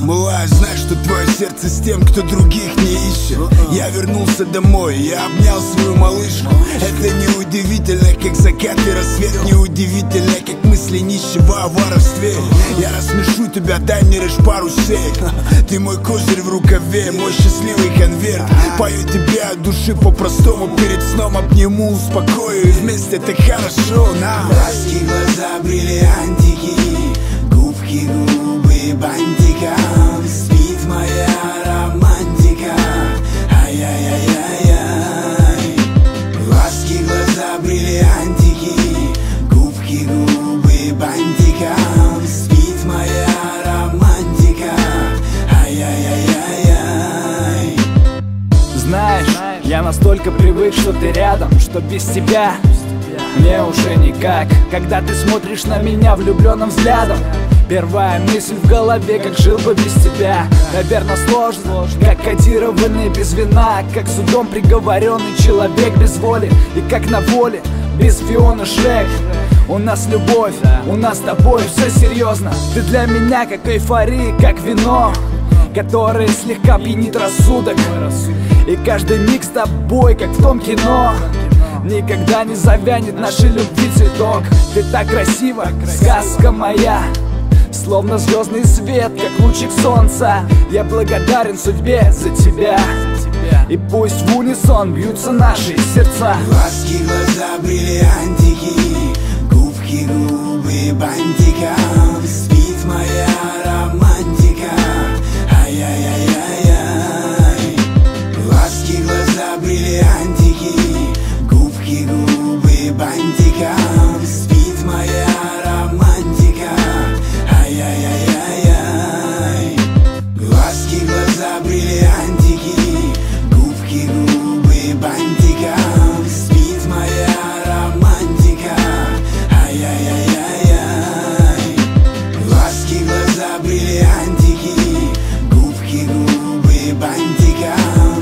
Малая, знаешь, что твое сердце с тем, кто других не ищет. Я вернулся домой, я обнял свою малышку. Это неудивительно, как закат и рассвет. Неудивительно, как мысли нищего о воровстве. Я рассмешу тебя, дай мне лишь пару сей. Ты мой козырь в рукаве, мой счастливый конверт. Пою тебе от души по-простому, перед сном обниму, успокою, и вместе так хорошо. Глазки, глаза, бриллиантики, губки, губы, бантиком. Спит моя романтика, ай-яй-яй-яй-яй. Глазки, глаза, бриллиантики, губки, губы, бантиком. Спит моя романтика, ай-яй-яй-яй-яй. Знаешь, я настолько привык, что ты рядом, что без тебя мне уже никак. Когда ты смотришь на меня влюбленным взглядом, первая мысль в голове, как жил бы без тебя. Наверное, сложно, как кодированный без вина, как судом приговоренный человек без воли. И как на воле, без Фионы Шрек. У нас любовь, у нас с тобой все серьезно. Ты для меня как эйфория, как вино, которое слегка пьянит рассудок. И каждый миг с тобой, как в том кино, никогда не завянет нашей любви цветок. Ты так красива, сказка моя, словно звездный свет, как лучик солнца. Я благодарен судьбе за тебя, и пусть в унисон бьются наши сердца. Глазки, глаза, бриллиантики, губки, губы, бантиком. Спит моя романтика, ай-яй-яй-яй-яй. Глазки, глаза, бриллиантики, губки, губы, бантиком. Спит моя романтика, ай-яй-яй-яй-яй. Глазки, глаза, бриллиантики, губки, губы, бантиком. Спит моя романтика, ай-яй-яй-яй-яй. Глазки, глаза, бриллиантики, губки, губы, бантиком.